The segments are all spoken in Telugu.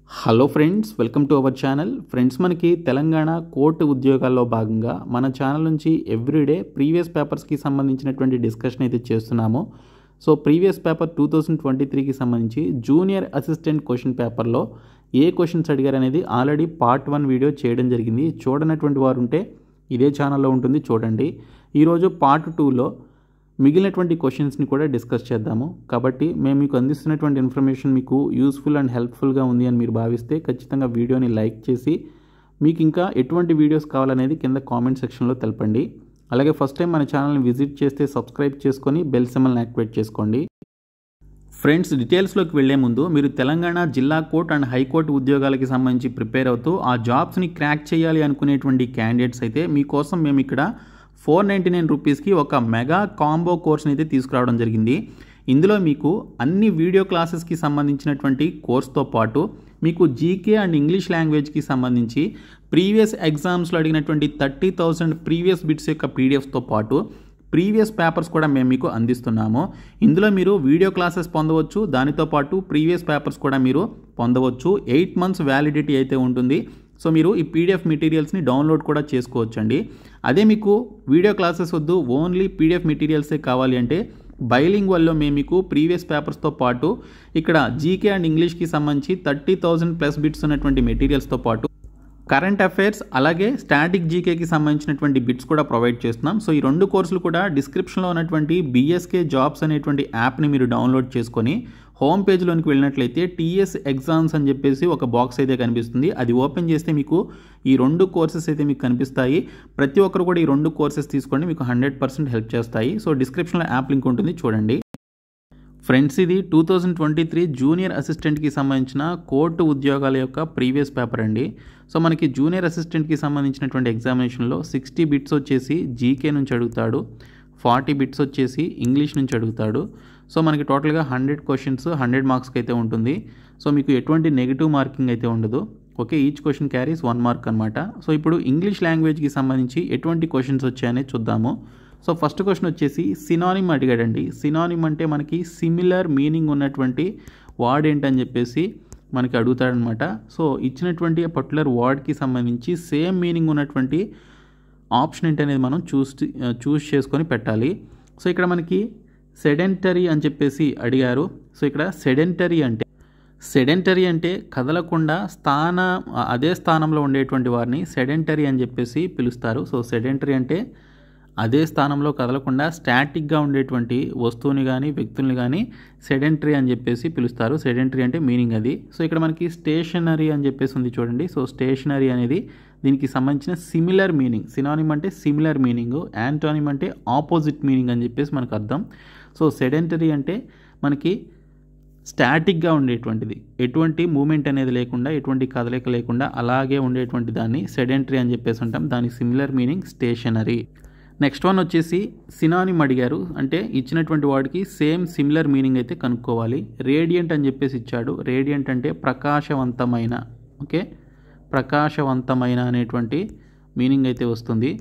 Hello friends, welcome to our channel. Friends, మనకి తెలంగాణ కోర్టు ఉద్యోగాల్లో భాగంగా మన ఛానల్ నుంచి ఎవ్రీడే ప్రీవియస్ పేపర్స్కి సంబంధించినటువంటి డిస్కషన్ అయితే చేస్తున్నాము. సో ప్రీవియస్ పేపర్ 2023కి సంబంధించి జూనియర్ అసిస్టెంట్ క్వశ్చన్ పేపర్లో ఏ క్వశ్చన్స్ అడిగారు అనేది ఆల్రెడీ పార్ట్ 1 వీడియో చేయడం జరిగింది. చూడనటువంటి వారు ఉంటే ఇదే ఛానల్లో ఉంటుంది, చూడండి. ఈరోజు పార్ట్ 2లో మిగిలినటువంటి క్వశ్చన్స్ని కూడా డిస్కస్ చేద్దాము. కాబట్టి మేము మీకు అందిస్తున్నటువంటి ఇన్ఫర్మేషన్ మీకు యూస్ఫుల్ అండ్ హెల్ప్ఫుల్గా ఉంది అని మీరు భావిస్తే ఖచ్చితంగా వీడియోని లైక్ చేసి మీకు ఇంకా ఎటువంటి వీడియోస్ కావాలనేది కింద కామెంట్ సెక్షన్లో తెలపండి. అలాగే ఫస్ట్ టైం మన ఛానల్ని విజిట్ చేస్తే సబ్స్క్రైబ్ చేసుకొని బెల్ సింబల్ని యాక్టివేట్ చేసుకోండి. ఫ్రెండ్స్, డీటెయిల్స్లోకి వెళ్లే ముందు మీరు తెలంగాణ జిల్లా కోర్టు అండ్ హైకోర్టు ఉద్యోగాలకి సంబంధించి ప్రిపేర్ అవుతూ ఆ జాబ్స్ని క్రాక్ చేయాలి అనుకునేటువంటి క్యాండిడేట్స్ అయితే మీకోసం మేము ఇక్కడ 499 రూపీస్కి ఒక మెగా కాంబో కోర్స్ని అయితే తీసుకురావడం జరిగింది. ఇందులో మీకు అన్ని వీడియో క్లాసెస్కి సంబంధించినటువంటి కోర్స్తో పాటు మీకు జీకే అండ్ ఇంగ్లీష్ లాంగ్వేజ్కి సంబంధించి ప్రీవియస్ ఎగ్జామ్స్లో అడిగినటువంటి 30,000 ప్రీవియస్ బిట్స్ యొక్క పీడిఎఫ్స్తో పాటు ప్రీవియస్ పేపర్స్ కూడా మేము మీకు అందిస్తున్నాము. ఇందులో మీరు వీడియో క్లాసెస్ పొందవచ్చు, దానితో పాటు ప్రీవియస్ పేపర్స్ కూడా మీరు పొందవచ్చు. 8 months వ్యాలిడిటీ అయితే ఉంటుంది. సో మీరు ఈ పీడిఎఫ్ మెటీరియల్స్ని డౌన్లోడ్ కూడా చేసుకోవచ్చండి. అదే మీకు వీడియో క్లాసెస్ వద్దు, ఓన్లీ పీడిఎఫ్ మెటీరియల్సే కావాలి అంటే బైలింగ్వల్లో మేము మీకు ప్రీవియస్ పేపర్స్తో పాటు ఇక్కడ జీకే అండ్ ఇంగ్లీష్కి సంబంధించి 30,000+ బిట్స్ ఉన్నటువంటి మెటీరియల్స్తో పాటు కరెంట్ అఫైర్స్ అలాగే స్టాటిక్ జీకేకి సంబంధించినటువంటి బిట్స్ కూడా ప్రొవైడ్ చేస్తున్నాం. సో ఈ 2 కోర్సులు కూడా డిస్క్రిప్షన్లో ఉన్నటువంటి బీఎస్కే జాబ్స్ అనేటువంటి యాప్ని మీరు డౌన్లోడ్ చేసుకొని హోమ్ పేజ్లోనికి వెళ్ళినట్లయితే టీఎస్ ఎగ్జామ్స్ అని చెప్పేసి ఒక బాక్స్ అయితే కనిపిస్తుంది. అది ఓపెన్ చేస్తే మీకు ఈ 2 కోర్సెస్ అయితే మీకు కనిపిస్తాయి. ప్రతి ఒక్కరు కూడా ఈ 2 కోర్సెస్ తీసుకోండి, మీకు 100% హెల్ప్ చేస్తాయి. సో డిస్క్రిప్షన్లో యాప్ లింక్ ఉంటుంది, చూడండి. ఫ్రెండ్స్, ఇది 2023 జూనియర్ అసిస్టెంట్కి సంబంధించిన కోర్టు ఉద్యోగాల యొక్క ప్రీవియస్ పేపర్ అండి. సో మనకి జూనియర్ అసిస్టెంట్కి సంబంధించినటువంటి ఎగ్జామినేషన్లో 60 బిట్స్ వచ్చేసి జీకే నుంచి అడుగుతాడు, 40 బిట్స్ వచ్చేసి ఇంగ్లీష్ నుంచి అడుగుతాడు. సో మనకి టోటల్గా 100 క్వశ్చన్స్ 100 మార్క్స్కి అయితే ఉంటుంది. సో మీకు ఎటువంటి నెగిటివ్ మార్కింగ్ అయితే ఉండదు. Okay, each question carries 1 mark అనమాట. సో ఇప్పుడు ఇంగ్లీష్ లాంగ్వేజ్కి సంబంధించి ఎటువంటి క్వశ్చన్స్ వచ్చాయనేది చూద్దాము. సో ఫస్ట్ క్వశ్చన్ వచ్చేసి సినానిమ్ అడిగాడండి. సినానిమ్ అంటే మనకి సిమిలర్ మీనింగ్ ఉన్నటువంటి వర్డ్ ఏంటని చెప్పేసి మనకి అడుగుతాడనమాట. సో ఇచ్చినటువంటి పర్టికులర్ వర్డ్కి సంబంధించి సేమ్ మీనింగ్ ఉన్నటువంటి ఆప్షన్ ఏంటనేది మనం చూస్ చేసుకొని పెట్టాలి. సో ఇక్కడ మనకి సెడెంటరీ అని చెప్పేసి అడిగారు. సో ఇక్కడ సెడెంటరీ అంటే కదలకుండా అదే స్థానంలో ఉండేటువంటి వారిని సెడెంటరీ అని చెప్పేసి పిలుస్తారు. సో సెడెంటరీ అంటే అదే స్థానంలో కదలకుండా స్టాటిక్గా ఉండేటువంటి వస్తువుని కానీ వ్యక్తుల్ని కానీ సెడెంటరీ అని చెప్పేసి పిలుస్తారు. సెడెంటరీ అంటే మీనింగ్ అది. సో ఇక్కడ మనకి స్టేషనరీ అని చెప్పేసి ఉంది, చూడండి. సో స్టేషనరీ అనేది దీనికి సంబంధించిన సిమిలర్ మీనింగ్. సినానిమ్ అంటే సిమిలర్ మీనింగ్, యాంటోనిమ్ అంటే ఆపోజిట్ మీనింగ్ అని చెప్పేసి మనకు అర్థం. సో సెడెంటరీ అంటే మనకి స్టాటిక్గా ఉండేటువంటిది, ఎటువంటి మూమెంట్ అనేది లేకుండా, ఎటువంటి కదలిక లేకుండా అలాగే ఉండేటువంటి దాన్ని సెడెంటరీ అని చెప్పేసి అంటాం. దాని similar meaning stationery. Next one వచ్చేసి సినానిమ్ అడిగారు, అంటే ఇచ్చినటువంటి వాడికి సేమ్ సిమిలర్ మీనింగ్ అయితే కనుక్కోవాలి. రేడియంట్ అని చెప్పేసి ఇచ్చాడు. రేడియంట్ అంటే ప్రకాశవంతమైన. ఓకే, ప్రకాశవంతమైన అనేటువంటి మీనింగ్ అయితే వస్తుంది.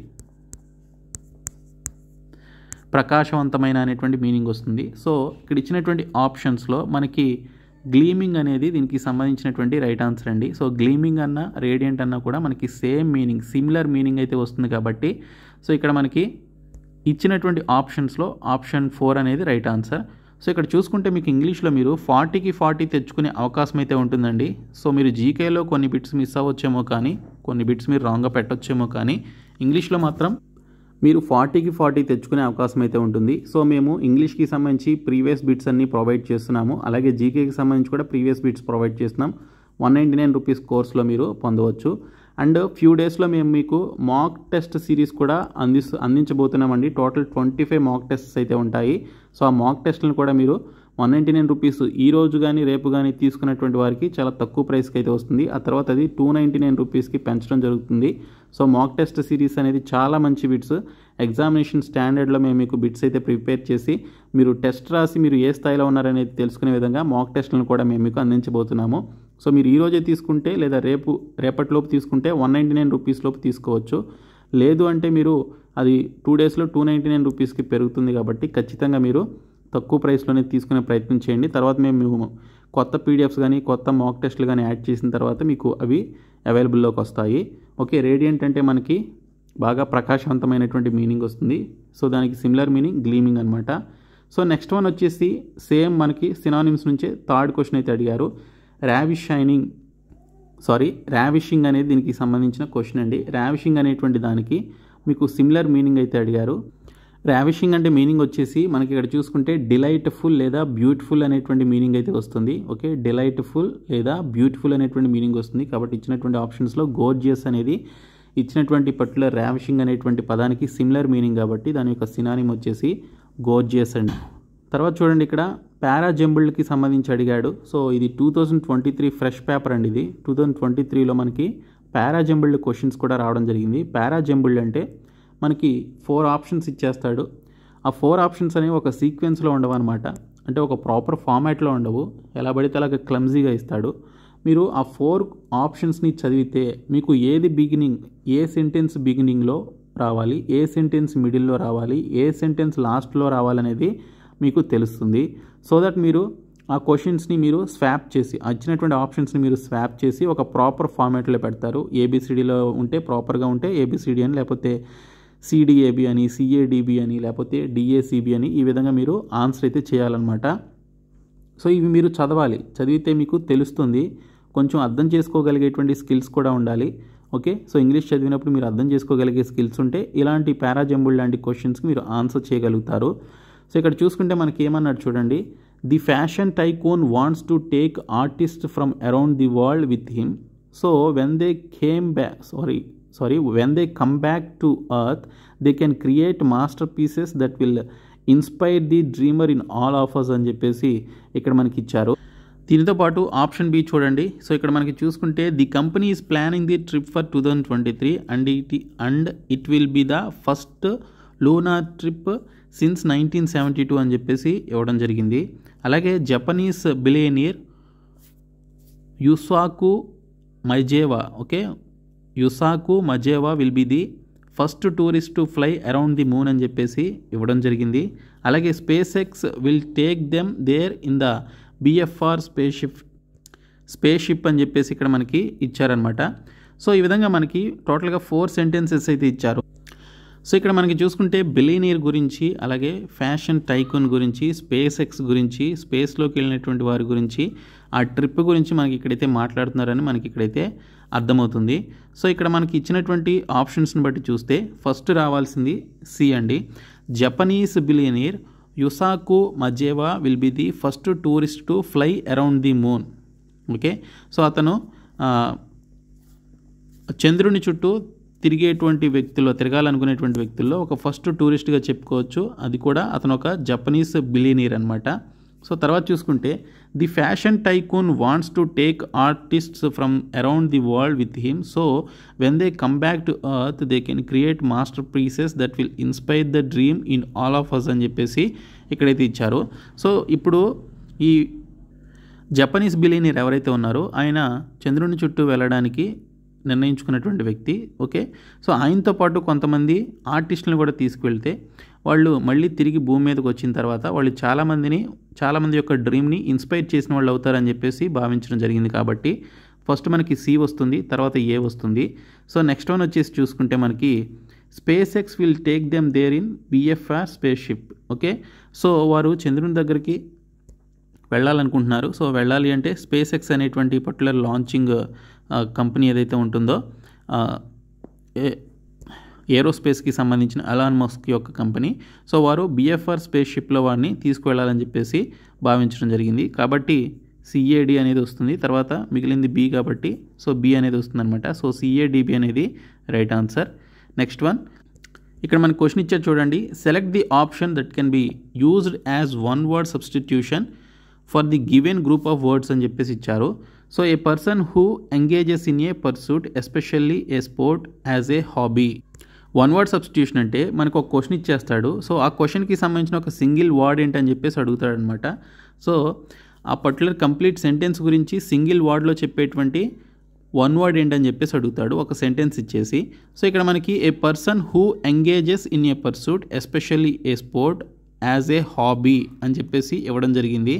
ప్రకాశవంతమైన అనేటువంటి మీనింగ్ వస్తుంది. సో ఇక్కడ ఇచ్చినటువంటి ఆప్షన్స్లో మనకి గ్లీమింగ్ అనేది దీనికి సంబంధించినటువంటి రైట్ ఆన్సర్ అండి. సో గ్లీమింగ్ అన్న రేడియంట్ అన్న కూడా మనకి సేమ్ మీనింగ్, సిమిలర్ మీనింగ్ అయితే వస్తుంది కాబట్టి సో ఇక్కడ మనకి ఇచ్చినటువంటి ఆప్షన్స్లో ఆప్షన్ 4 అనేది రైట్ ఆన్సర్. సో ఇక్కడ చూసుకుంటే మీకు ఇంగ్లీష్లో మీరు 40కి 40 తెచ్చుకునే అవకాశం అయితే ఉంటుందండి. సో మీరు జీకేలో కొన్ని బిట్స్ మిస్ అవ్వచ్చేమో, కానీ కొన్ని బిట్స్ మీరు రాంగ్గా పెట్టొచ్చేమో, కానీ ఇంగ్లీష్లో మాత్రం మీరు 40కి 40 తెచ్చుకునే అవకాశం అయితే ఉంటుంది. సో మేము ఇంగ్లీష్కి సంబంధించి ప్రీవియస్ బిట్స్ అన్నీ ప్రొవైడ్ చేస్తున్నాము. అలాగే జీకేకి సంబంధించి కూడా ప్రీవియస్ బిట్స్ ప్రొవైడ్ చేస్తున్నాం. 199 రూపీస్ కోర్స్లో మీరు పొందవచ్చు. అండ్ ఫ్యూ డేస్లో మేము మీకు మాక్ టెస్ట్ సిరీస్ కూడా అందించబోతున్నామండి. టోటల్ 25 మాక్ టెస్ట్స్ అయితే ఉంటాయి. సో ఆ మాక్ టెస్ట్లను కూడా మీరు 199 రూపీస్ ఈ రోజు కానీ రేపు కానీ తీసుకున్నటువంటి వారికి చాలా తక్కువ ప్రైస్కి అయితే వస్తుంది. ఆ తర్వాత అది 299 రూపీస్కి పెంచడం జరుగుతుంది. సో మాక్ టెస్ట్ సిరీస్ అనేది చాలా మంచి బిట్స్. ఎగ్జామినేషన్ స్టాండర్డ్లో మేము మీకు బిట్స్ అయితే ప్రిపేర్ చేసి మీరు టెస్ట్ రాసి మీరు ఏ స్థాయిలో ఉన్నారనేది తెలుసుకునే విధంగా మాక్ టెస్ట్లను కూడా మేము మీకు అందించబోతున్నాము. సో మీరు ఈరోజే తీసుకుంటే లేదా రేపటిలోపు తీసుకుంటే 199 రూపీస్ లోపు తీసుకోవచ్చు. లేదు అంటే మీరు అది 2 డేస్లో 299 రూపీస్కి పెరుగుతుంది. కాబట్టి ఖచ్చితంగా మీరు తక్కువ ప్రైస్లోనే తీసుకునే ప్రయత్నం చేయండి. తర్వాత మేము కొత్త పీడిఎఫ్స్ కానీ కొత్త మాక్ టెస్ట్లు కానీ యాడ్ చేసిన తర్వాత మీకు అవి అవైలబుల్లోకి వస్తాయి. ఓకే, రేడియంట్ అంటే మనకి బాగా ప్రకాశవంతమైనటువంటి మీనింగ్ వస్తుంది. సో దానికి సిమిలర్ మీనింగ్ గ్లీమింగ్ అనమాట. సో నెక్స్ట్ వన్ వచ్చేసి సేమ్ మనకి సినానిమ్స్ నుంచే థర్డ్ క్వశ్చన్ అయితే అడిగారు. రావిషింగ్ అనేది దీనికి సంబంధించిన క్వశ్చన్ అండి. రావిషింగ్ అనేటువంటి దానికి మీకు సిమిలర్ మీనింగ్ అయితే అడిగారు. రావిషింగ్ అంటే మీనింగ్ వచ్చేసి మనకి ఇక్కడ చూసుకుంటే డిలైట్ఫుల్ లేదా బ్యూటిఫుల్ అనేటువంటి మీనింగ్ అయితే వస్తుంది. ఓకే, డిలైట్ఫుల్ లేదా బ్యూటిఫుల్ అనేటువంటి మీనింగ్ వస్తుంది. కాబట్టి ఇచ్చినటువంటి ఆప్షన్స్లో గోర్జియస్ అనేది ఇచ్చినటువంటి పర్టికులర్ రావిషింగ్ అనేటువంటి పదానికి సిమిలర్ మీనింగ్ కాబట్టి దాని యొక్క సినానిమ్ వచ్చేసి గోర్జియస్ అండి. తర్వాత చూడండి, ఇక్కడ పారాజంబుల్డ్కి సంబంధించి అడిగాడు. సో ఇది 2023 ఫ్రెష్ పేపర్ అండి. ఇది 2023లో మనకి పారాజంబుల్డ్ క్వశ్చన్స్ కూడా రావడం జరిగింది. పారాజంబుల్డ్ అంటే మనకి 4 ఆప్షన్స్ ఇచ్చేస్తాడు. ఆ 4 ఆప్షన్స్ అనేవి ఒక సీక్వెన్స్లో ఉండవు అనమాట. అంటే ఒక ప్రాపర్ ఫార్మాట్లో ఉండవు, ఎలా పడితే అలాగ క్లమ్జీగా ఇస్తాడు. మీరు ఆ 4 ఆప్షన్స్ని చదివితే మీకు ఏది బిగినింగ్, ఏ సెంటెన్స్ బిగినింగ్లో రావాలి, ఏ సెంటెన్స్ మిడిల్లో రావాలి, ఏ సెంటెన్స్ లాస్ట్లో రావాలనేది మీకు తెలుస్తుంది. సో దట్ మీరు ఆ క్వశ్చన్స్ని మీరు స్వాప్ చేసి ఇచ్చినటువంటి ఆప్షన్స్ని మీరు స్వాప్ చేసి ఒక ప్రాపర్ ఫార్మాట్లో పెడతారు. ఏబిసిడిలో ఉంటే ప్రాపర్గా ఉంటే ఏబిసిడి అని, లేకపోతే సిడిఏబి అని, సిఏడిబి అని, లేకపోతే డిఏసిబి అని, ఈ విధంగా మీరు ఆన్సర్ అయితే చేయాలన్నమాట. సో ఇవి మీరు చదవాలి, చదివితే మీకు తెలుస్తుంది. కొంచెం అర్థం చేసుకోగలిగేటువంటి స్కిల్స్ కూడా ఉండాలి. ఓకే, సో ఇంగ్లీష్ చదివినప్పుడు మీరు అర్థం చేసుకోగలిగే స్కిల్స్ ఉంటే ఇలాంటి పారాజంబుల్ లాంటి క్వశ్చన్స్కి మీరు ఆన్సర్ చేయగలుగుతారు. సో ఇక్కడ చూసుకుంటే మనకి ఏమన్నాడు చూడండి. The fashion tycoon wants to take artist from around the world with him. So when they come back to earth, they can create masterpieces that will inspire the dreamer in all of us అని చెప్పేసి ఇక్కడ మనకి ఇచ్చారు. దీనితో పాటు ఆప్షన్ బి చూడండి. సో ఇక్కడ మనకి చూసుకుంటే the company is planning the trip for 2023 and it will be the first lunar trip since 1972 అని చెప్పేసి ఇవ్వడం జరిగింది. అలాగే Japanese billionaire Yusaku Maezawa will be the first tourist to fly around the moon అని చెప్పేసి ఇవ్వడం జరిగింది. అలాగే SpaceX will take them there in the BFR spaceship అని చెప్పేసి ఇక్కడ మనకి ఇచ్చారనమాట. సో ఈ విధంగా మనకి టోటల్గా 4 సెంటెన్సెస్ అయితే ఇచ్చారు. సో ఇక్కడ మనకి చూసుకుంటే బిలియనీర్ గురించి, అలాగే ఫ్యాషన్ టైకోన్ గురించి, స్పేస్ ఎక్స్ గురించి, స్పేస్లోకి వెళ్ళినటువంటి వారి గురించి, ఆ ట్రిప్ గురించి మనకి ఇక్కడైతే మాట్లాడుతున్నారని మనకి ఇక్కడైతే అర్థమవుతుంది. సో ఇక్కడ మనకి ఇచ్చినటువంటి ఆప్షన్స్ని బట్టి చూస్తే ఫస్ట్ రావాల్సింది సి అండి. Japanese billionaire Yusaku Maezawa will be the first tourist to fly around the moon. Okay, so అతను చంద్రుని చుట్టూ తిరగాలనుకునేటువంటి వ్యక్తుల్లో ఒక ఫస్ట్ టూరిస్ట్గా చెప్పుకోవచ్చు. అది కూడా అతను ఒక జపనీస్ బిలియనీర్ అనమాట. సో తర్వాత చూసుకుంటే the fashion tycoon wants to take artists from around the world with him. So when they come back to earth they can create master pieces that will inspire the dream in all of us అని చెప్పేసి ఇక్కడైతే ఇచ్చారు. సో ఇప్పుడు ఈ జపనీస్ బిలియనీర్ ఎవరైతే ఉన్నారో ఆయన చంద్రుని చుట్టూ వెళ్ళడానికి నిర్ణయించుకున్నటువంటి వ్యక్తి. ఓకే, సో ఆయనతో పాటు కొంతమంది ఆర్టిస్టులను కూడా తీసుకువెళ్తే వాళ్ళు మళ్ళీ తిరిగి భూమి మీదకి వచ్చిన తర్వాత వాళ్ళు చాలామంది యొక్క డ్రీమ్ని ఇన్స్పైర్ చేసిన వాళ్ళు అవుతారని చెప్పేసి భావించడం జరిగింది. కాబట్టి ఫస్ట్ మనకి సి వస్తుంది, తర్వాత ఏ వస్తుంది. సో నెక్స్ట్ వన్ వచ్చేసి చూసుకుంటే మనకి SpaceX will take them there in BFR spaceship. Okay, so వారు చంద్రుని దగ్గరికి వెళ్ళాలనుకుంటున్నారు. సో వెళ్ళాలి అంటే స్పేస్ ఎక్స్ అనేటువంటి పర్టికులర్ లాంచింగ్ కంపెనీ ఏదైతే ఉంటుందో ఏరోస్పేస్కి సంబంధించిన ఎలాన్ మస్క్ యొక్క కంపెనీ. సో వారు బిఎఫ్ఆర్ స్పేస్ షిప్లో వారిని తీసుకువెళ్ళాలని చెప్పేసి భావించడం జరిగింది. కాబట్టి సిఏడి అనేది వస్తుంది, తర్వాత మిగిలింది బి కాబట్టి సో బి అనేది వస్తుంది అనమాట. సో సిఏడిబి అనేది రైట్ ఆన్సర్. నెక్స్ట్ వన్, ఇక్కడ మనకి క్వశ్చన్ ఇచ్చారు చూడండి. Select the option that can be used as one word substitution for the given group of words అని చెప్పేసి ఇచ్చారు. So A person who engages in a pursuit especially a sport as a hobby. One word substitution అంటే మనకు ఒక క్వశ్చన్ ఇచ్చేస్తాడు. సో ఆ క్వశ్చన్కి సంబంధించిన ఒక సింగిల్ వర్డ్ ఏంటని చెప్పేసి అడుగుతాడు అనమాట. సో ఆ పర్టికులర్ కంప్లీట్ సెంటెన్స్ గురించి సింగిల్ వర్డ్లో చెప్పేటువంటి వన్ వర్డ్ ఏంటని చెప్పేసి అడుగుతాడు ఒక సెంటెన్స్ ఇచ్చేసి. సో ఇక్కడ మనకి a person who engages in a pursuit especially a sport as a hobby అని చెప్పేసి ఇవ్వడం జరిగింది.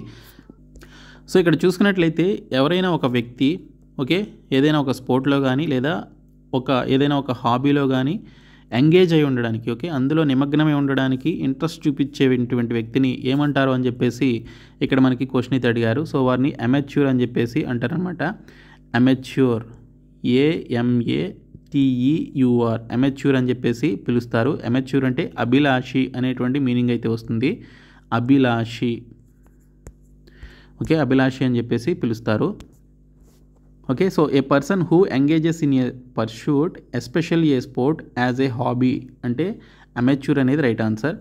సో ఇక్కడ చూసుకున్నట్లయితే ఎవరైనా ఒక వ్యక్తి ఓకే ఏదైనా ఒక స్పోర్ట్లో కానీ లేదా ఏదైనా ఒక హాబీలో కానీ ఎంగేజ్ అయి ఉండడానికి ఓకే అందులో నిమగ్నమై ఉండడానికి ఇంట్రెస్ట్ చూపించేటువంటి వ్యక్తిని ఏమంటారు అని చెప్పేసి ఇక్కడ మనకి క్వశ్చన్ అయితే అడిగారు. సో వారిని అమెచ్యూర్ అని చెప్పేసి అంటారనమాట. అమెచ్యూర్, AMATEUR, అమెచ్యూర్ అని చెప్పేసి పిలుస్తారు. అమెచ్యూర్ అంటే అభిలాషి అనేటువంటి మీనింగ్ అయితే వస్తుంది. అభిలాషి ఓకే అభిలాషి అని చెప్పేసి పిలుస్తారు. Okay so A person who engages in A pursuit especially a sport as a hobby అంటే అమెచ్యూర్ అనేది right answer.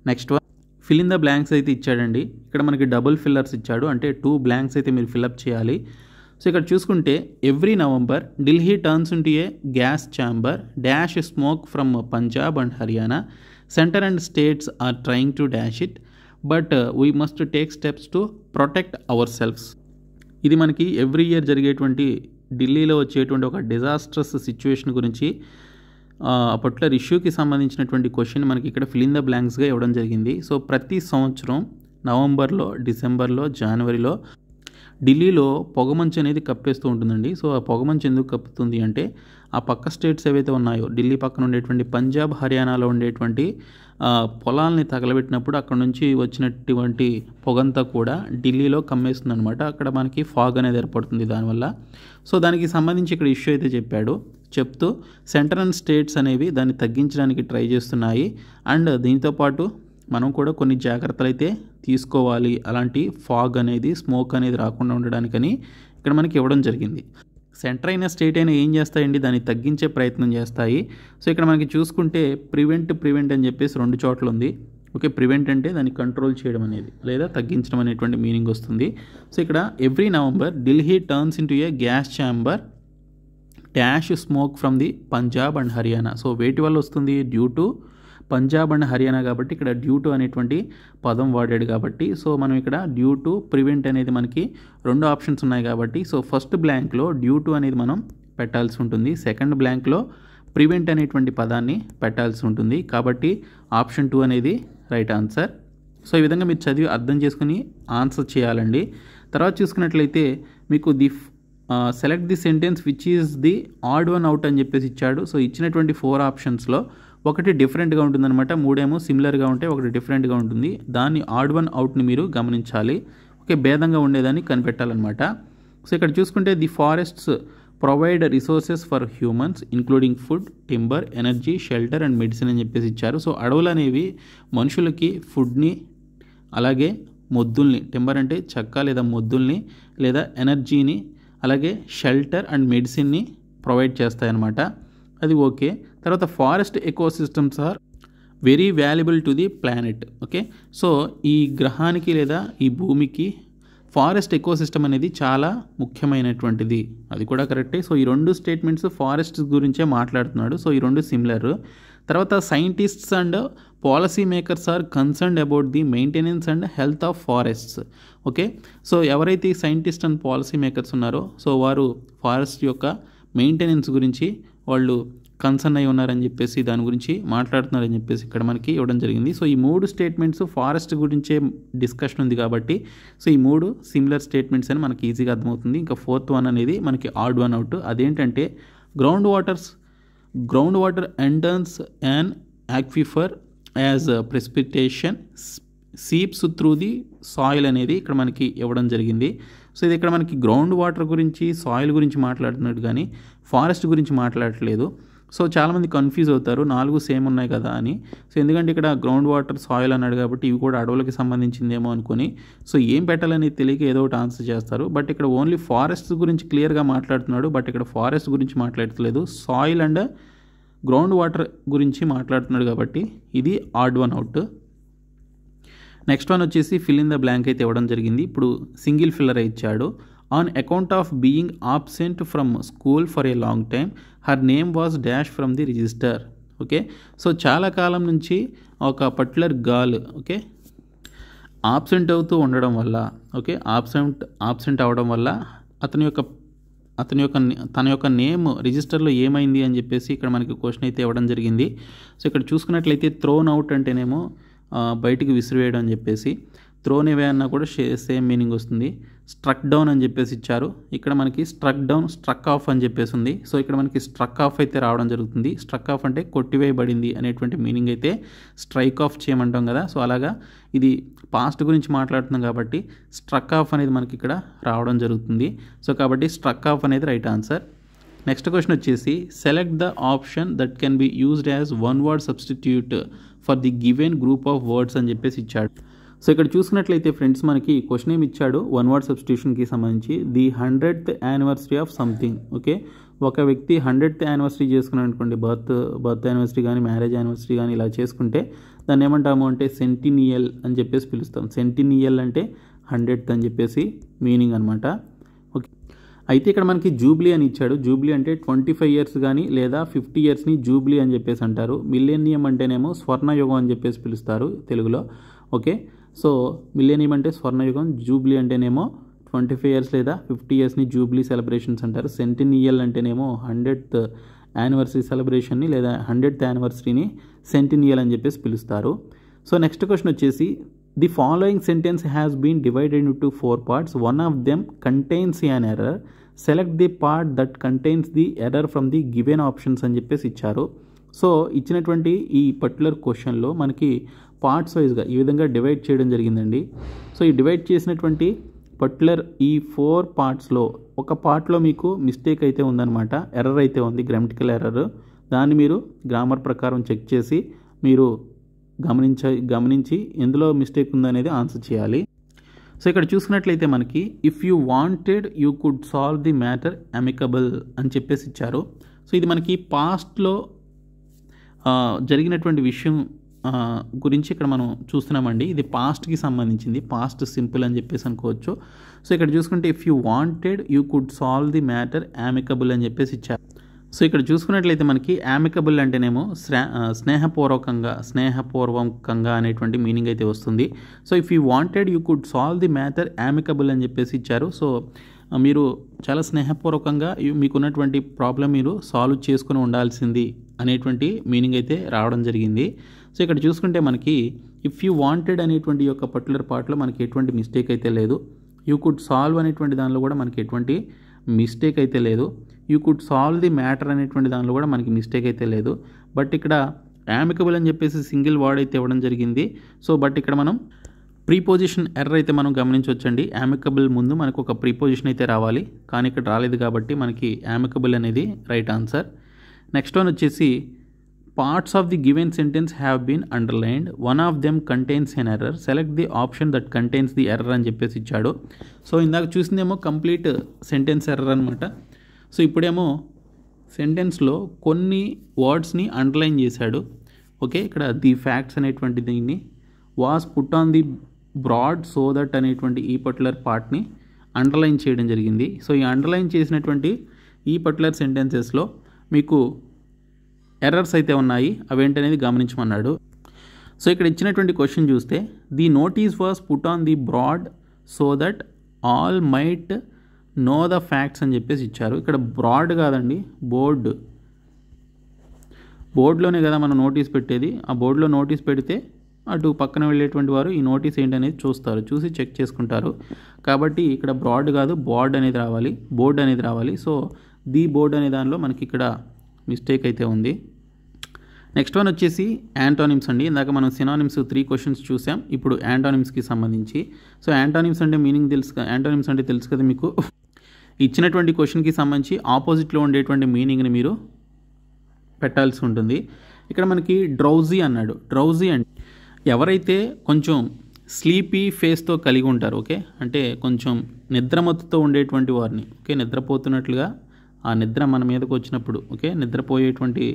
Next one fill in the blanks అయితే ఇచ్చాడండి. ఇక్కడ మనకి డబుల్ ఫిల్లర్స్ ఇచ్చాడు, అంటే 2 బ్లాంక్స్ అయితే మీరు ఫిల్అప్ చేయాలి. సో ఇక్కడ చూసుకుంటే every November Delhi turns into a gas chamber, dash smoke from Punjab and Haryana, centre and states are trying to dash it but we must take steps to protect our selfs. ఇది మనకి ఎవ్రీ ఇయర్ జరిగేటువంటి ఢిల్లీలో వచ్చేటువంటి ఒక డిజాస్ట్రస్ సిచ్యువేషన్ గురించి పర్టికులర్ ఇష్యూకి సంబంధించినటువంటి క్వశ్చన్ మనకి ఇక్కడ ఫిల్ ఇన్ ద బ్లాంక్స్గా ఇవ్వడం జరిగింది. సో ప్రతి సంవత్సరం నవంబర్లో, డిసెంబర్లో, జనవరిలో ఢిల్లీలో పొగమంచు అనేది కప్పేస్తూ ఉంటుందండి. సో ఆ పొగమంచు ఎందుకు కప్పుతుంది అంటే ఆ పక్క స్టేట్స్ ఏవైతే ఉన్నాయో ఢిల్లీ పక్కన ఉండేటువంటి పంజాబ్, హర్యానాలో ఉండేటువంటి పొలాల్ని తగలబెట్టినప్పుడు అక్కడ నుంచి వచ్చినటువంటి పొగంతా కూడా ఢిల్లీలో కమ్మేస్తుంది అనమాట. అక్కడ మనకి ఫాగ్ అనేది ఏర్పడుతుంది దానివల్ల. సో దానికి సంబంధించి ఇక్కడ ఇష్యూ అయితే చెప్తూ సెంటర్ అండ్ స్టేట్స్ అనేవి దాన్ని తగ్గించడానికి ట్రై చేస్తున్నాయి. అండ్ దీంతోపాటు మనం కూడా కొన్ని జాగ్రత్తలు అయితే తీసుకోవాలి, అలాంటి ఫాగ్ అనేది, స్మోక్ అనేది రాకుండా ఉండడానికని ఇక్కడ మనకి ఇవ్వడం జరిగింది. సెంటర్ అయినా స్టేట్ అయినా ఏం చేస్తాయండి, దాన్ని తగ్గించే ప్రయత్నం చేస్తాయి. సో ఇక్కడ మనకి చూసుకుంటే ప్రివెంట్ అని చెప్పేసి 2 చోట్ల ఉంది. ఓకే ప్రివెంట్ అంటే దాన్ని కంట్రోల్ చేయడం అనేది లేదా తగ్గించడం అనేటువంటి మీనింగ్ వస్తుంది. సో ఇక్కడ every November Delhi turns into a gas chamber, dash smoke from the Punjab and Haryana. So వేటి వల్ల వస్తుంది, due to Punjab and Haryana కాబట్టి ఇక్కడ డ్యూ టు అనేటువంటి పదం వాడాడు కాబట్టి సో మనం ఇక్కడ డ్యూ టు ప్రివెంట్ అనేది మనకి 2 ఆప్షన్స్ ఉన్నాయి కాబట్టి సో ఫస్ట్ బ్లాంక్లో డ్యూ టు అనేది మనం పెట్టాల్సి ఉంటుంది, సెకండ్ బ్లాంక్లో ప్రివెంట్ అనేటువంటి పదాన్ని పెట్టాల్సి ఉంటుంది. కాబట్టి ఆప్షన్ 2 అనేది రైట్ ఆన్సర్. సో ఈ విధంగా మీరు చదివి అర్థం చేసుకుని ఆన్సర్ చేయాలండి. తర్వాత చూసుకున్నట్లయితే మీకు select the sentence which is the add one out అని చెప్పేసి ఇచ్చాడు. సో ఇచ్చినటువంటి 4 ఆప్షన్స్లో ఒకటి డిఫరెంట్గా ఉంటుందన్నమాట, 3 సిమిలర్గా ఉంటే ఒకటి డిఫరెంట్గా ఉంటుంది. దాన్ని ఆడ్ వన్ అవుట్ని మీరు గమనించాలి. ఓకే భేదంగా ఉండేదాన్ని కనిపెట్టాలన్నమాట. సో ఇక్కడ చూసుకుంటే the forests provide resources for humans including food, timber, energy, shelter and medicine అని చెప్పేసి ఇచ్చారు. సో అడవులు అనేవి మనుషులకి ఫుడ్ని, అలాగే మొద్దుల్ని, టింబర్ అంటే చెక్క లేదా మొద్దుల్ని, లేదా ఎనర్జీని, అలాగే షెల్టర్ అండ్ మెడిసిన్ని ప్రొవైడ్ చేస్తాయన్నమాట. అది ఓకే. తర్వాత forest ecosystems are very valuable to the planet. Okay so ఈ గ్రహానికి లేదా ఈ భూమికి ఫారెస్ట్ ఎకోసిస్టమ్ అనేది చాలా ముఖ్యమైనటువంటిది, అది కూడా కరెక్టే. సో ఈ 2 స్టేట్మెంట్స్ ఫారెస్ట్ గురించే మాట్లాడుతున్నాడు. సో ఈ 2 సిమిలర్. తర్వాత scientists and policy makers are concerned about the maintenance and health of forests. Okay so ఎవరైతే సైంటిస్ట్ అండ్ పాలసీ మేకర్స్ ఉన్నారో సో వారు ఫారెస్ట్ యొక్క మెయింటెనెన్స్ గురించి వాళ్ళు కన్సర్న్ అయి ఉన్నారని చెప్పేసి దాని గురించి మాట్లాడుతున్నారని చెప్పేసి ఇక్కడ మనకి ఇవ్వడం జరిగింది. సో ఈ 3 స్టేట్మెంట్స్ ఫారెస్ట్ గురించే డిస్కషన్ ఉంది కాబట్టి సో ఈ 3 సిమిలర్ స్టేట్మెంట్స్ అని మనకి ఈజీగా అర్థమవుతుంది. ఇంకా 4th వన్ అనేది మనకి ఆడ్ వన్ అవుట్. అదేంటంటే ground water enters and aquifer as precipitation seeps through the soil అనేది ఇక్కడ మనకి ఇవ్వడం జరిగింది. సో ఇది ఇక్కడ మనకి గ్రౌండ్ వాటర్ గురించి, సాయిల్ గురించి మాట్లాడుతున్నాడు కానీ ఫారెస్ట్ గురించి మాట్లాడట్లేదు. సో చాలామంది కన్ఫ్యూజ్ అవుతారు 4 సేమ్ ఉన్నాయి కదా అని. సో ఎందుకంటే ఇక్కడ గ్రౌండ్ వాటర్, సాయిల్ అన్నాడు కాబట్టి ఇవి కూడా అడవులకి సంబంధించిందేమో అనుకొని సో ఏం పెట్టాలని తెలియక ఏదో ఒకటి ఆన్సర్ చేస్తారు. బట్ ఇక్కడ ఓన్లీ ఫారెస్ట్ గురించి క్లియర్గా మాట్లాడుతున్నాడు. బట్ ఇక్కడ ఫారెస్ట్ గురించి మాట్లాడట్లేదు, సాయిల్ అండ్ గ్రౌండ్ వాటర్ గురించి మాట్లాడుతున్నాడు కాబట్టి ఇది add one out. Next one వచ్చేసి ఫిల్ ఇన్ ద బ్లాంక్ అయితే ఇవ్వడం జరిగింది. ఇప్పుడు సింగిల్ ఫిల్లర్ ఇచ్చాడు. On account of being absent from school for a long time her name was dash from the register. Okay so చాలా కాలం నుంచి ఒక పర్టికులర్ గర్ల్ ఓకే ఆబ్సెంట్ అవుతూ ఉండడం వల్ల ఓకే ఆబ్సెంట్ అవ్వడం వల్ల తన యొక్క నేమ్ రిజిస్టర్లో ఏమైంది అని చెప్పేసి ఇక్కడ మనకి క్వశ్చన్ అయితే ఇవ్వడం జరిగింది. సో ఇక్కడ చూసుకున్నట్లయితే థ్రోన్ అవుట్ అంటేనేమో బయటికి విసిరివేయడం అని చెప్పేసి, థ్రోన్ అవే అన్నా కూడా సేమ్ మీనింగ్ వస్తుంది. స్ట్రక్ డౌన్ అని చెప్పేసి ఇచ్చారు, ఇక్కడ మనకి స్ట్రక్ డౌన్, స్ట్రక్ ఆఫ్ అని చెప్పేసి ఉంది. సో ఇక్కడ మనకి స్ట్రక్ ఆఫ్ అయితే రావడం జరుగుతుంది. స్ట్రక్ ఆఫ్ అంటే కొట్టివేయబడింది అనేటువంటి మీనింగ్ అయితే స్ట్రైక్ ఆఫ్ చేయమంటాం కదా, సో అలాగా ఇది పాస్ట్ గురించి మాట్లాడుతున్నాం కాబట్టి స్ట్రక్ ఆఫ్ అనేది మనకి ఇక్కడ రావడం జరుగుతుంది. సో కాబట్టి స్ట్రక్ ఆఫ్ అనేది రైట్ ఆన్సర్. నెక్స్ట్ క్వశ్చన్ వచ్చేసి select the option that can be used as one word substitute for the given group of words అని చెప్పేసి ఇచ్చాడు. సో ఇక్కడ చూసుకున్నట్లయితే ఫ్రెండ్స్ మనకి క్వశ్చన్ ఏమి ఇచ్చాడు, వన్ వర్డ్ సబ్స్టిట్యూషన్కి సంబంధించి the 100th anniversary of something. Okay, ఒక వ్యక్తి 100th యానివర్సరీ చేసుకున్నాడు అనుకోండి, బర్త్ యానివర్సరీ కానీ మ్యారేజ్ యానివర్సరీ కానీ ఇలా చేసుకుంటే దాన్ని ఏమంటాము అంటే సెంటినియల్ అని చెప్పేసి పిలుస్తాం. సెంటినియల్ అంటే 100th అని చెప్పేసి మీనింగ్ అనమాట. ఓకే, అయితే ఇక్కడ మనకి జూబ్లీ అని ఇచ్చాడు. జూబ్లీ అంటే 25 years కానీ లేదా 50 yearsని జూబ్లీ అని చెప్పేసి అంటారు. మిలేనియం అంటేనేమో స్వర్ణయుగం అని చెప్పేసి పిలుస్తారు తెలుగులో. ఓకే, సో మిలేనియం అంటే స్వర్ణయుగం, జూబ్లీ అంటేనేమో 25 years లేదా 50 yearsని జూబ్లీ సెలబ్రేషన్స్ అంటారు. సెంటినియల్ అంటేనేమో 100th యానివర్సరీ సెలబ్రేషన్ని లేదా 100th యానివర్సరీని సెంటినియల్ అని చెప్పేసి పిలుస్తారు. సో నెక్స్ట్ క్వశ్చన్ వచ్చేసి the following sentence has been divided into 4 parts. One of them contains an error. Select the part that contains the error from the given options అని చెప్పేసి ఇచ్చారు. సో ఇచ్చినటువంటి ఈ పర్టికులర్ క్వశ్చన్లో మనకి పార్ట్స్ వైజ్గా ఈ విధంగా డివైడ్ చేయడం జరిగిందండి. సో ఈ డివైడ్ చేసినటువంటి పర్టికులర్ ఈ 4 partsలో ఒక పార్ట్లో మీకు మిస్టేక్ అయితే ఉందన్నమాట, ఎర్రర్ అయితే ఉంది, గ్రామటికల్ ఎర్రర్. దాన్ని మీరు గ్రామర్ ప్రకారం చెక్ చేసి మీరు గమనించి ఎందులో మిస్టేక్ ఉందనేది ఆన్సర్ చేయాలి. సో ఇక్కడ చూసుకున్నట్లయితే మనకి if you wanted you could solve the matter amicable అని చెప్పేసి ఇచ్చారు. సో ఇది మనకి పాస్ట్లో జరిగినటువంటి విషయం గురించి ఇక్కడ మనం చూస్తున్నామండి. ఇది పాస్ట్కి సంబంధించింది, పాస్ట్ సింపుల్ అని చెప్పేసి అనుకోవచ్చు. సో ఇక్కడ చూసుకుంటే if you wanted you could solve the matter amicable అని చెప్పేసి ఇచ్చారు. సో ఇక్కడ చూసుకున్నట్లయితే మనకి అమికబుల్ అంటేనేమో స్నేహపూర్వకంగా అనేటువంటి మీనింగ్ అయితే వస్తుంది. So if you wanted you could solve the matter amicable అని చెప్పేసి ఇచ్చారు. సో మీరు చాలా స్నేహపూర్వకంగా మీకున్నటువంటి ప్రాబ్లం మీరు సాల్వ్ చేసుకుని ఉండాల్సింది అనేటువంటి మీనింగ్ అయితే రావడం జరిగింది. సో ఇక్కడ చూసుకుంటే మనకి ఇఫ్ యూ వాంటెడ్ అనేటువంటి యొక్క పర్టికులర్ పార్ట్లో మనకి ఎటువంటి మిస్టేక్ అయితే లేదు. యూ కుడ్ సాల్వ్ అనేటువంటి దానిలో కూడా మనకి ఎటువంటి మిస్టేక్ అయితే లేదు. You could solve the matter అనేటువంటి దానిలో కూడా మనకి మిస్టేక్ అయితే లేదు. బట్ ఇక్కడ అమికబుల్ అని చెప్పేసి సింగిల్ వర్డ్ అయితే ఇవ్వడం జరిగింది. సో బట్ ఇక్కడ మనం ప్రీపోజిషన్ ఎర్రర్ అయితే మనం గమనించవచ్చండి. అమికబుల్ ముందు మనకు ఒక ప్రీపోజిషన్ అయితే రావాలి, కానీ ఇక్కడ రాలేదు కాబట్టి మనకి అమికబుల్ అనేది రైట్ ఆన్సర్. నెక్స్ట్ వన్ వచ్చేసి parts of the given sentence have been underlined. One of them contains an error. Select the option that contains the error అని చెప్పేసి ఇచ్చాడు. సో ఇందాక చూసిందేమో కంప్లీట్ సెంటెన్స్ ఎర్రర్ అనమాట. సో ఇప్పుడేమో సెంటెన్స్లో కొన్ని వర్డ్స్ని అండర్లైన్ చేశాడు. ఓకే, ఇక్కడ ది ఫ్యాక్ట్స్ అనేటువంటి దీన్ని was put on the broad so that అనేటువంటి ఈ పర్టికులర్ పార్ట్ని అండర్లైన్ చేయడం జరిగింది. సో ఈ అండర్లైన్ చేసినటువంటి ఈ పర్టికులర్ సెంటెన్సెస్లో మీకు ఎర్రర్స్ అయితే ఉన్నాయి, అవేంటనేది గమనించమన్నాడు. సో ఇక్కడ ఇచ్చినటువంటి క్వశ్చన్ చూస్తే the notice was put on the broad so that all might know the facts అని చెప్పేసి ఇచ్చారు. ఇక్కడ బ్రాడ్ కాదండి, బోర్డులోనే కదా మనం నోటీస్ పెట్టేది. ఆ బోర్డులో నోటీస్ పెడితే అటు పక్కన వెళ్ళేటువంటి వారు ఈ నోటీస్ ఏంటనేది చూసి చెక్ చేసుకుంటారు. కాబట్టి ఇక్కడ బ్రాడ్ కాదు, బోర్డ్ అనేది రావాలి. సో ది బోర్డ్ అనే దానిలో మనకి ఇక్కడ మిస్టేక్ అయితే ఉంది. నెక్స్ట్ వన్ వచ్చేసి యాంటోనిమ్స్ అండి. ఇందాక మనం సినానిమ్స్ 3 questions చూసాం, ఇప్పుడు యాంటోనిమ్స్కి సంబంధించి. సో యాంటోనిమ్స్ అంటే మీనింగ్ యాంటోనిమ్స్ అంటే తెలుసు కదా మీకు. ఇచ్చినటువంటి క్వశ్చన్కి సంబంధించి ఆపోజిట్లో ఉండేటువంటి మీనింగ్ని మీరు పెట్టాల్సి ఉంటుంది. ఇక్కడ మనకి డ్రౌజీ అన్నాడు. డ్రౌజీ అంటే ఎవరైతే కొంచెం స్లీపీ ఫేస్తో కలిగి ఉంటారు, ఓకే, అంటే కొంచెం నిద్రమత్తుతో ఉండేటువంటి వారిని, ఓకే, నిద్రపోతున్నట్లుగా ఆ నిద్ర మన మీదకి వచ్చినప్పుడు, ఓకే, నిద్రపోయేటువంటి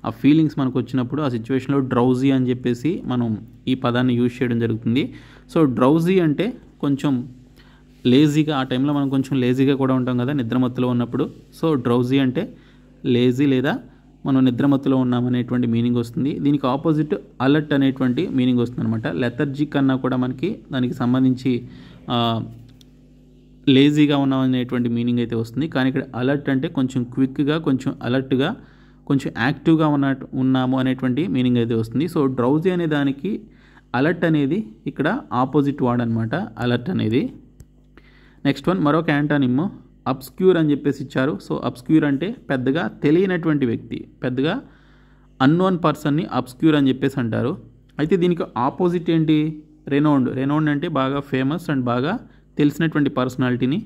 ఆ ఫీలింగ్స్ మనకు వచ్చినప్పుడు ఆ సిచ్యువేషన్లో డ్రౌజీ అని చెప్పేసి మనం ఈ పదాన్ని యూజ్ చేయడం జరుగుతుంది. సో డ్రౌజీ అంటే కొంచెం లేజీగా, ఆ టైంలో మనం కొంచెం లేజీగా కూడా ఉంటాం కదా నిద్రమత్తులో ఉన్నప్పుడు. సో డ్రౌజీ అంటే లేజీ లేదా మనం నిద్రమత్తులో ఉన్నామనేటువంటి మీనింగ్ వస్తుంది. దీనికి ఆపోజిట్ అలర్ట్ అనేటువంటి మీనింగ్ వస్తుంది అనమాట. లెథర్జిక్ అన్నా కూడా మనకి దానికి సంబంధించి లేజీగా ఉన్నాం అనేటువంటి మీనింగ్ అయితే వస్తుంది. కానీ ఇక్కడ అలర్ట్ అంటే కొంచెం క్విక్గా, కొంచెం అలర్ట్గా, కొంచెం యాక్టివ్గా ఉన్నాము అనేటువంటి మీనింగ్ అయితే వస్తుంది. సో డ్రౌజీ అనే దానికి అలర్ట్ అనేది ఇక్కడ ఆపోజిట్ వర్డ్ అనమాట, అలర్ట్ అనేది. నెక్స్ట్ వన్ మరొక యాంటానిమ్ అబ్స్క్యూర్ అని చెప్పేసి ఇచ్చారు. సో అబ్స్క్యూర్ అంటే పెద్దగా తెలియనటువంటి వ్యక్తి, పెద్దగా అన్నోన్ పర్సన్ని అబ్స్క్యూర్ అని చెప్పేసి అంటారు. అయితే దీనికి ఆపోజిట్ ఏంటి? రెనౌండ్. రెనౌండ్ అంటే బాగా ఫేమస్ అండ్ బాగా తెలిసినటువంటి పర్సనాలిటీని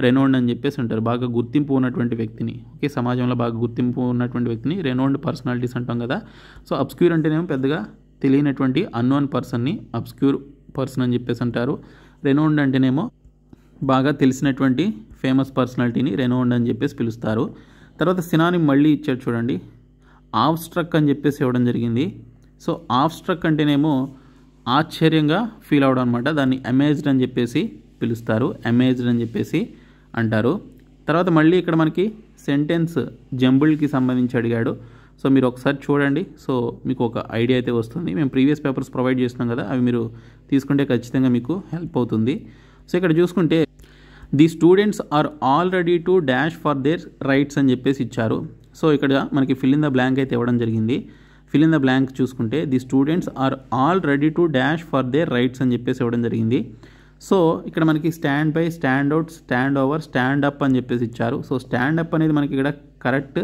రెనౌండ్ అని చెప్పేసి అంటారు. బాగా గుర్తింపు ఉన్నటువంటి వ్యక్తిని, ఓకే, సమాజంలో బాగా గుర్తింపు ఉన్నటువంటి వ్యక్తిని రెనౌండ్ పర్సనాలిటీస్ అంటాం కదా. సో అబ్స్క్యూర్ అంటేనేమో పెద్దగా తెలియనటువంటి అన్నోన్ పర్సన్ని అబ్స్క్యూర్ పర్సన్ అని చెప్పేసి అంటారు. రెనౌండ్ అంటేనేమో బాగా తెలిసినటువంటి ఫేమస్ పర్సనాలిటీని రెనౌండ్ అని చెప్పేసి పిలుస్తారు. తర్వాత సినానిమ్ మళ్ళీ ఇచ్చారు చూడండి, ఆవ్స్ట్రక్ అని చెప్పేసి ఇవ్వడం జరిగింది. సో ఆవ్స్ట్రక్ అంటేనేమో ఆశ్చర్యంగా ఫీల్ అవడం అనమాట, దాన్ని అమేజ్డ్ అని చెప్పేసి పిలుస్తారు, అమేజ్డ్ అని చెప్పేసి అంటారు. తర్వాత మళ్ళీ ఇక్కడ మనకి సెంటెన్స్ జంబుల్కి సంబంధించి అడిగాడు. సో మీరు ఒకసారి చూడండి, సో మీకు ఒక ఐడియా అయితే వస్తుంది. మేము ప్రీవియస్ పేపర్స్ ప్రొవైడ్ చేస్తున్నాం కదా, అవి మీరు తీసుకుంటే ఖచ్చితంగా మీకు హెల్ప్ అవుతుంది. సో ఇక్కడ చూసుకుంటే the students are all ready to dash for their rights అని చెప్పేసి ఇచ్చారు. సో ఇక్కడ మనకి ఫిల్ ఇన్ ద బ్లాంక్ అయితే ఇవ్వడం జరిగింది. ఫిల్ ఇన్ ద బ్లాంక్ చూసుకుంటే the students are all ready to dash for their rights అని చెప్పేసి ఇవ్వడం జరిగింది. సో ఇక్కడ మనకి stand by, stand out, stand over, stand up అని చెప్పేసి ఇచ్చారు. సో స్టాండ్ అప్ అనేది మనకి ఇక్కడ కరెక్ట్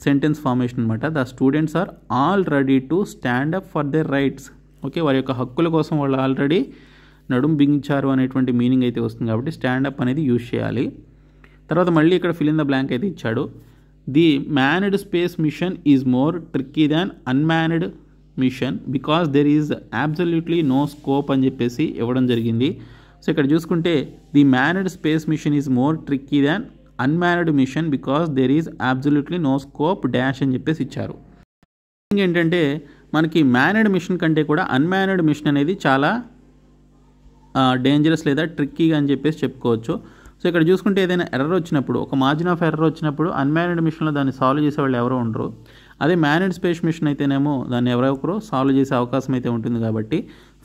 సెంటెన్స్ ఫార్మేషన్ అనమాట. The students are all ready to stand up for their rights. Okay, వారి యొక్క హక్కుల కోసం వాళ్ళు ఆల్రెడీ నడుం బిగించారు అనేటువంటి మీనింగ్ అయితే వస్తుంది కాబట్టి స్టాండ్ అప్ అనేది యూజ్ చేయాలి. తర్వాత మళ్ళీ ఇక్కడ ఫిల్ ఇన్ ద బ్లాంక్ అయితే ఇచ్చాడు. The manned space mission is more tricky than unmanned mission because there is absolutely no scope అని చెప్పేసి ఇవ్వడం జరిగింది. సో ఇక్కడ చూసుకుంటే the manned space mission is more tricky than unmanned mission because there is absolutely no scope dash అని చెప్పేసి ఇచ్చారు. ఏంటంటే మనకి మ్యాన్డ్ మిషన్ కంటే కూడా అన్మ్యాన్డ్ మిషన్ అనేది చాలా డేంజరస్ లేదా ట్రిక్కీగా అని చెప్పేసి చెప్పుకోవచ్చు. సో ఇక్కడ చూసుకుంటే ఏదైనా ఎర్రర్ వచ్చినప్పుడు, ఒక మార్జిన్ ఆఫ్ ఎర్రర్ వచ్చినప్పుడు అన్మ్యాన్డ్ మిషన్లో దాన్ని సాల్వ్ చేసే వాళ్ళు ఎవరో ఉండరు. అదే మ్యాన్డ్ స్పేస్ మిషన్ అయితేనేమో దాన్ని ఎవరొకరు సాల్వ్ చేసే అవకాశం అయితే ఉంటుంది. కాబట్టి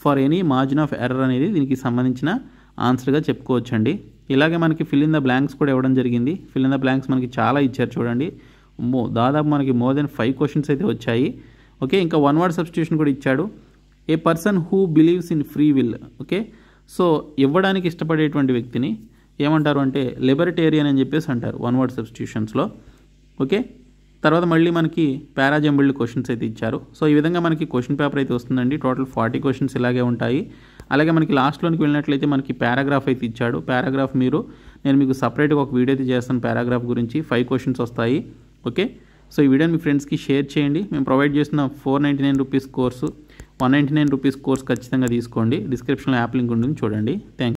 for any margin of error అనేది దీనికి సంబంధించిన ఆన్సర్గా చెప్పుకోవచ్చండి. ఇలాగే మనకి ఫిల్ ఇన్ ద బ్లాంక్స్ కూడా ఇవ్వడం జరిగింది. ఫిల్ ఇన్ ద బ్లాంక్స్ మనకి చాలా ఇచ్చారు చూడండి, దాదాపు మనకి మోర్ దెన్ 5 క్వశ్చన్స్ అయితే వచ్చాయి. ఓకే, ఇంకా 1 వర్డ్ సబ్స్టిట్యూషన్ కూడా ఇచ్చాడు. A person who believes in free will. Okay, so ఇవ్వడానికి ఇష్టపడేటువంటి వ్యక్తిని ఏమంటారు అంటే లిబర్టేరియన్ అని చెప్పేసి అంటారు 1 వర్డ్ సబ్స్టిట్యూషన్స్లో. ఓకే, తర్వాత మళ్ళీ మనకి పారాజంబుల్డ్ క్వశ్చన్స్ అయితే ఇచ్చారు. సో ఈ విధంగా మనకి క్వశ్చన్ పేపర్ అయితే వస్తుందండి. టోటల్ 40 క్వశ్చన్స్ ఇలాగే ఉంటాయి. అలాగే మనకి లాస్ట్లోనికి వెళ్ళినట్లయితే మనకి పారాగ్రాఫ్ అయితే ఇచ్చాడు. పారాగ్రాఫ్ నేను మీకు సపరేట్గా ఒక వీడియో అయితే చేస్తాను పారాగ్రాఫ్ గురించి. 5 క్వశ్చన్స్ వస్తాయి. ఓకే, సో ఈ వీడియోని మీ ఫ్రెండ్స్కి షేర్ చేయండి. మేము ప్రొవైడ్ చేస్తున్న 499 రూపీస్ కోర్సు 199 రూపీస్ కోర్స్ ఖచ్చితంగా తీసుకోండి. డిస్క్రిప్షన్లో యాప్ లింక్ ఉంటుంది, చూడండి. Thank you.